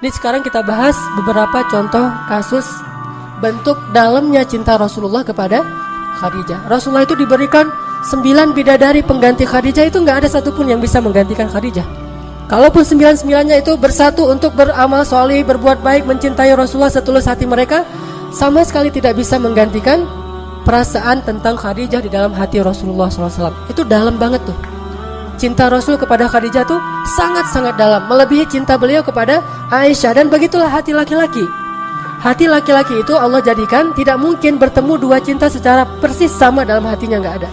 Ini sekarang kita bahas beberapa contoh kasus bentuk dalamnya cinta Rasulullah kepada Khadijah. Rasulullah itu diberikan 9 bidadari pengganti Khadijah, itu nggak ada satupun yang bisa menggantikan Khadijah. Kalaupun 9-9-nya itu bersatu untuk beramal soleh, berbuat baik, mencintai Rasulullah setulus hati mereka, sama sekali tidak bisa menggantikan perasaan tentang Khadijah di dalam hati Rasulullah SAW. Itu dalam banget tuh. Cinta Rasul kepada Khadijah tuh sangat-sangat dalam, melebihi cinta beliau kepada Aisyah. Dan begitulah hati laki-laki. Hati laki-laki itu Allah jadikan tidak mungkin bertemu dua cinta secara persis sama dalam hatinya, nggak ada.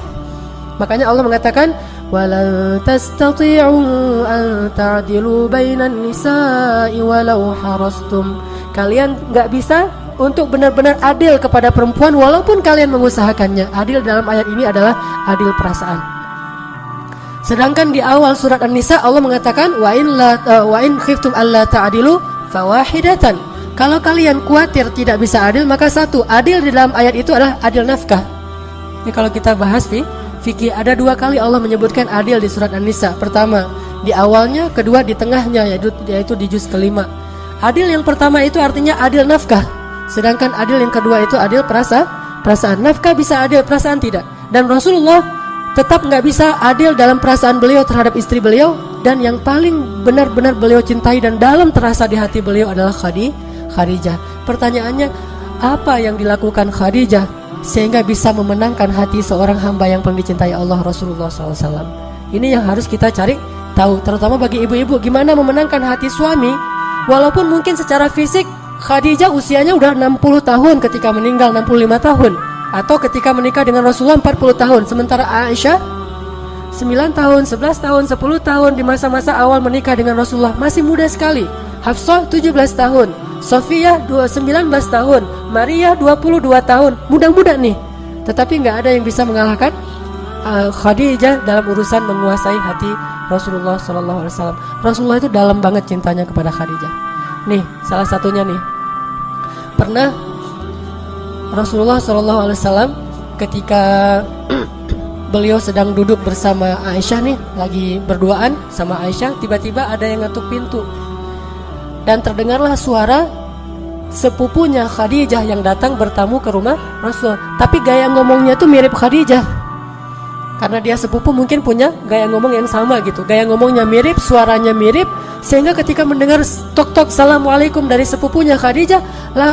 Makanya Allah mengatakan, "Walan tastati'u an ta'dilu bainan nisa'i walau harastum." Kalian nggak bisa untuk benar-benar adil kepada perempuan walaupun kalian mengusahakannya. Adil dalam ayat ini adalah adil perasaan. Sedangkan di awal surat An-Nisa Allah mengatakan, wa in khiftum alla ta'dilu fawahidatan. Kalau kalian khawatir tidak bisa adil, maka satu, adil di dalam ayat itu adalah adil nafkah. Ini kalau kita bahas fikih, ada 2 kali Allah menyebutkan adil di surat An-Nisa. Pertama di awalnya, kedua di tengahnya, yaitu di juz kelima. Adil yang pertama itu artinya adil nafkah, sedangkan adil yang kedua itu adil perasaan. Nafkah bisa adil, perasaan tidak. Dan Rasulullah tetap nggak bisa adil dalam perasaan beliau terhadap istri beliau. Dan yang paling benar-benar beliau cintai dan dalam terasa di hati beliau adalah Khadijah. Pertanyaannya, apa yang dilakukan Khadijah sehingga bisa memenangkan hati seorang hamba yang paling dicintai Allah, Rasulullah SAW? Ini yang harus kita cari tahu, terutama bagi ibu-ibu, gimana memenangkan hati suami. Walaupun mungkin secara fisik Khadijah usianya udah 60 tahun ketika meninggal, 65 tahun, atau ketika menikah dengan Rasulullah 40 tahun. Sementara Aisyah 9 tahun, 11 tahun, 10 tahun di masa-masa awal menikah dengan Rasulullah, masih muda sekali. Hafsah 17 tahun, Sofiyah 19 tahun, Maria 22 tahun, muda-muda nih. Tetapi nggak ada yang bisa mengalahkan Khadijah dalam urusan menguasai hati Rasulullah SAW. Rasulullah itu dalam banget cintanya kepada Khadijah. Nih, salah satunya nih, pernah Rasulullah SAW ketika beliau sedang duduk bersama Aisyah nih, lagi berduaan sama Aisyah, tiba-tiba ada yang ngetuk pintu. Dan terdengarlah suara sepupunya Khadijah yang datang bertamu ke rumah Rasul. Tapi gaya ngomongnya tuh mirip Khadijah. Karena dia sepupu mungkin punya gaya ngomong yang sama gitu. Gaya ngomongnya mirip, suaranya mirip. Sehingga ketika mendengar tok-tok Assalamualaikum dari sepupunya Khadijah,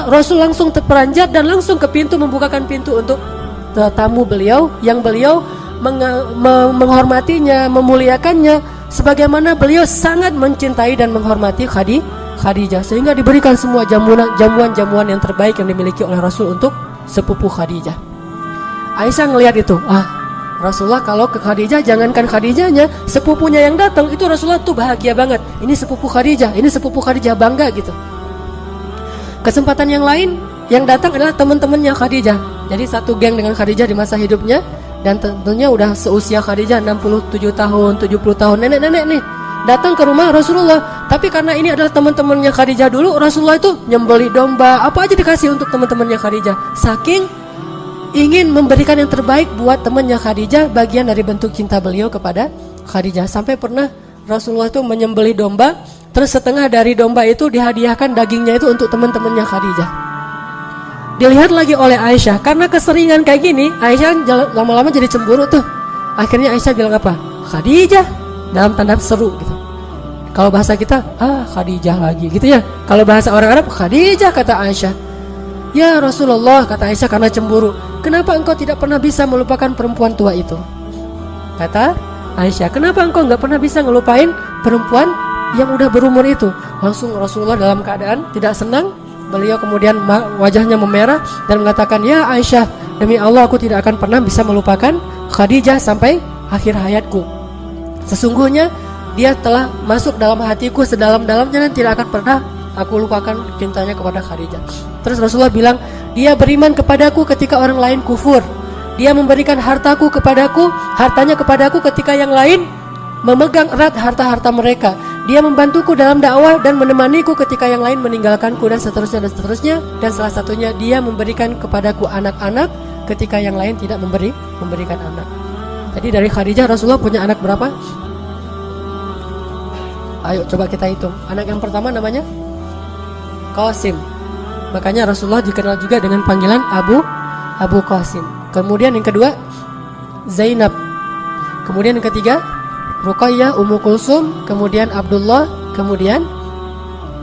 Rasul langsung terperanjat dan langsung ke pintu, membukakan pintu untuk tamu beliau, yang beliau menghormatinya, memuliakannya, sebagaimana beliau sangat mencintai dan menghormati Khadijah, sehingga diberikan semua jamuan-jamuan yang terbaik yang dimiliki oleh Rasul untuk sepupu Khadijah. Aisyah ngelihat itu, Rasulullah kalau ke Khadijah, jangankan Khadijahnya, sepupunya yang datang itu Rasulullah tuh bahagia banget. Ini sepupu Khadijah, bangga gitu. Kesempatan yang lain yang datang adalah teman-temannya Khadijah. Jadi satu geng dengan Khadijah di masa hidupnya, dan tentunya udah seusia Khadijah, 67 tahun, 70 tahun, nenek-nenek nih, datang ke rumah Rasulullah. Tapi karena ini adalah teman-temannya Khadijah dulu, Rasulullah itu nyembeli domba, apa aja dikasih untuk teman-temannya Khadijah. Saking ingin memberikan yang terbaik buat temannya Khadijah, bagian dari bentuk cinta beliau kepada Khadijah. Sampai pernah Rasulullah itu menyembeli domba, terus setengah dari domba itu dihadiahkan dagingnya itu untuk teman-temannya Khadijah. Dilihat lagi oleh Aisyah, karena keseringan kayak gini, Aisyah lama-lama jadi cemburu tuh. Akhirnya Aisyah bilang apa? Khadijah, dalam tanda seru gitu. Kalau bahasa kita, Khadijah lagi gitu ya. Kalau bahasa orang Arab, Khadijah, kata Aisyah. Ya Rasulullah, kata Aisyah karena cemburu, kenapa engkau tidak pernah bisa melupakan perempuan tua itu? Kata Aisyah, kenapa engkau nggak pernah bisa ngelupain perempuan yang udah berumur itu? Langsung Rasulullah dalam keadaan tidak senang. Beliau kemudian wajahnya memerah dan mengatakan, ya Aisyah, demi Allah aku tidak akan pernah bisa melupakan Khadijah sampai akhir hayatku. Sesungguhnya dia telah masuk dalam hatiku sedalam-dalamnya dan tidak akan pernah aku lupakan cintanya kepada Khadijah. Terus Rasulullah bilang, dia beriman kepadaku ketika orang lain kufur. Dia memberikan hartanya kepadaku ketika yang lain memegang erat harta-harta mereka. Dia membantuku dalam dakwah dan menemaniku ketika yang lain meninggalkanku, dan seterusnya. Dan salah satunya, dia memberikan kepadaku anak-anak ketika yang lain tidak memberikan anak. Jadi dari Khadijah Rasulullah punya anak berapa? Ayo coba kita hitung. Anak yang pertama namanya Qasim. Makanya Rasulullah dikenal juga dengan panggilan Abu Qasim. Kemudian yang kedua Zainab. Kemudian yang ketiga Ruqayyah, Ummu Kulsum, kemudian Abdullah, kemudian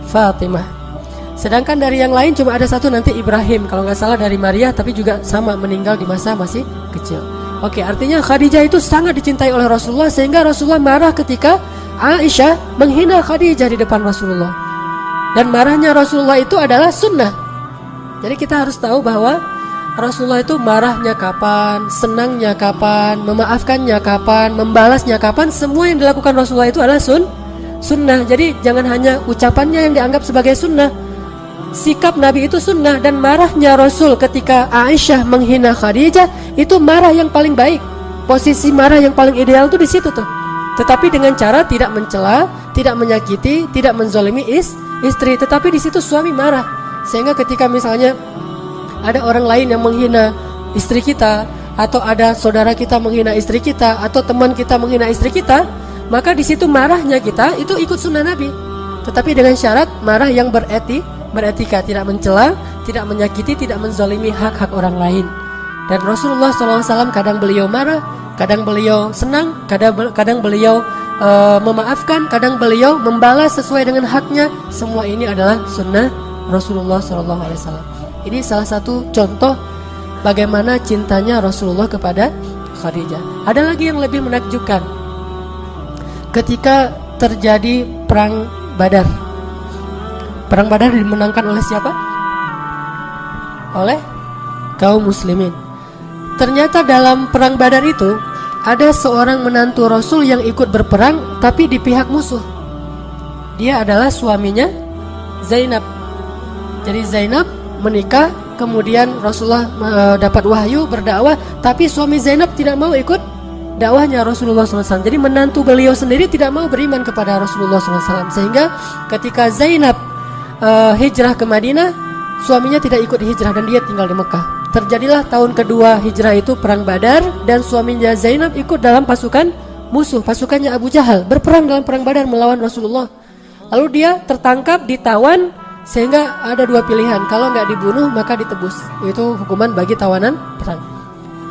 Fatimah. Sedangkan dari yang lain cuma ada satu nanti Ibrahim, kalau nggak salah dari Maria, tapi juga sama meninggal di masa masih kecil. Oke, artinya Khadijah itu sangat dicintai oleh Rasulullah sehingga Rasulullah marah ketika Aisyah menghina Khadijah di depan Rasulullah. Dan marahnya Rasulullah itu adalah sunnah. Jadi kita harus tahu bahwa Rasulullah itu marahnya kapan, senangnya kapan, memaafkannya kapan, membalasnya kapan, semua yang dilakukan Rasulullah itu adalah sunnah. Jadi jangan hanya ucapannya yang dianggap sebagai sunnah, sikap Nabi itu sunnah. Dan marahnya Rasul ketika Aisyah menghina Khadijah itu marah yang paling baik. Posisi marah yang paling ideal tuh di situ tuh. Tetapi dengan cara tidak mencela, tidak menyakiti, tidak menzolimi istri. Tetapi di situ suami marah. Sehingga ketika misalnya ada orang lain yang menghina istri kita, atau ada saudara kita menghina istri kita, atau teman kita menghina istri kita, maka di situ marahnya kita itu ikut sunnah Nabi. Tetapi dengan syarat marah yang beretika, tidak mencela, tidak menyakiti, tidak menzalimi hak-hak orang lain. Dan Rasulullah SAW kadang beliau marah, kadang beliau senang, kadang beliau memaafkan, kadang beliau membalas sesuai dengan haknya. Semua ini adalah sunnah Rasulullah SAW. Ini salah satu contoh bagaimana cintanya Rasulullah kepada Khadijah. Ada lagi yang lebih menakjubkan. Ketika terjadi perang Badar. Perang Badar dimenangkan oleh siapa? Oleh kaum muslimin. Ternyata dalam perang Badar itu ada seorang menantu Rasul yang ikut berperang tapi di pihak musuh. Dia adalah suaminya Zainab. Jadi Zainab menikah, kemudian Rasulullah dapat wahyu berdakwah, tapi suami Zainab tidak mau ikut dakwahnya Rasulullah SAW. Jadi menantu beliau sendiri tidak mau beriman kepada Rasulullah SAW. Sehingga ketika Zainab hijrah ke Madinah, suaminya tidak ikut hijrah dan dia tinggal di Mekah. Terjadilah tahun kedua hijrah itu perang Badar, dan suaminya Zainab ikut dalam pasukan musuh, pasukannya Abu Jahal, berperang dalam perang Badar melawan Rasulullah. Lalu dia tertangkap, ditawan. Sehingga ada dua pilihan, kalau nggak dibunuh maka ditebus. Itu hukuman bagi tawanan perang.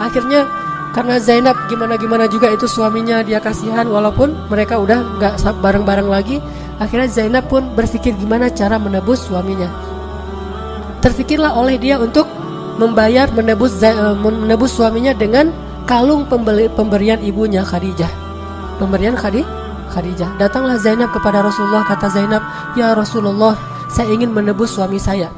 Akhirnya karena Zainab gimana juga itu suaminya, dia kasihan walaupun mereka udah nggak bareng-bareng lagi. Akhirnya Zainab pun berpikir gimana cara menebus suaminya. Terfikirlah oleh dia untuk membayar menebus suaminya dengan kalung pemberian ibunya Khadijah. Pemberian Khadijah. Datanglah Zainab kepada Rasulullah, kata Zainab, "Ya Rasulullah, saya ingin menebus suami saya."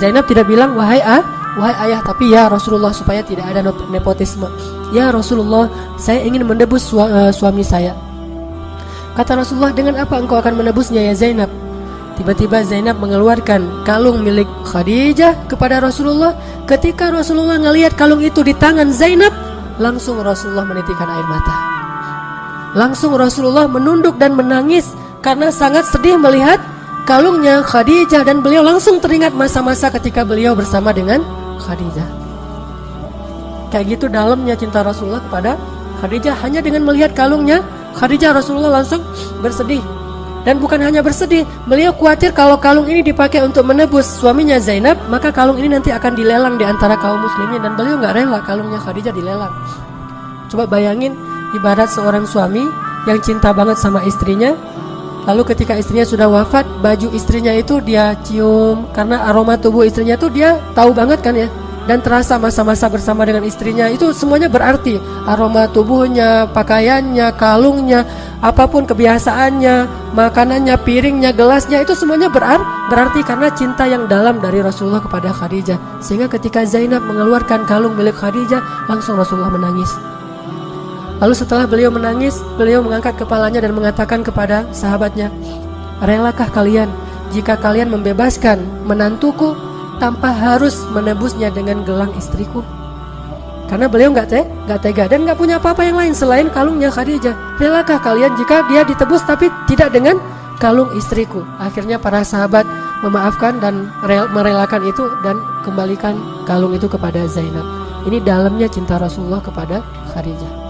Zainab tidak bilang wahai ayah, tapi ya Rasulullah, supaya tidak ada nepotisme. "Ya Rasulullah, saya ingin menebus suami saya." Kata Rasulullah, "Dengan apa engkau akan menebusnya ya Zainab?" Tiba-tiba Zainab mengeluarkan kalung milik Khadijah kepada Rasulullah. Ketika Rasulullah ngelihat kalung itu di tangan Zainab, langsung Rasulullah menitikkan air mata. Langsung Rasulullah menunduk dan menangis karena sangat sedih melihat kalungnya Khadijah, dan beliau langsung teringat masa-masa ketika beliau bersama dengan Khadijah. Kayak gitu dalamnya cinta Rasulullah kepada Khadijah. Hanya dengan melihat kalungnya Khadijah, Rasulullah langsung bersedih. Dan bukan hanya bersedih, beliau khawatir kalau kalung ini dipakai untuk menebus suaminya Zainab, maka kalung ini nanti akan dilelang di antara kaum muslimin, dan beliau nggak rela kalungnya Khadijah dilelang. Coba bayangin, ibarat seorang suami yang cinta banget sama istrinya, lalu ketika istrinya sudah wafat, baju istrinya itu dia cium, karena aroma tubuh istrinya itu dia tahu banget kan ya, dan terasa masa-masa bersama dengan istrinya itu semuanya berarti. Aroma tubuhnya, pakaiannya, kalungnya, apapun kebiasaannya, makanannya, piringnya, gelasnya, itu semuanya berarti karena cinta yang dalam dari Rasulullah kepada Khadijah. Sehingga ketika Zainab mengeluarkan kalung milik Khadijah, langsung Rasulullah menangis. Lalu setelah beliau menangis, beliau mengangkat kepalanya dan mengatakan kepada sahabatnya, "Relakah kalian jika kalian membebaskan menantuku tanpa harus menebusnya dengan gelang istriku?" Karena beliau nggak tega dan nggak punya apa-apa yang lain selain kalungnya Khadijah. "Relakah kalian jika dia ditebus tapi tidak dengan kalung istriku?" Akhirnya para sahabat memaafkan dan merelakan itu dan kembalikan kalung itu kepada Zainab. Ini dalamnya cinta Rasulullah kepada Khadijah.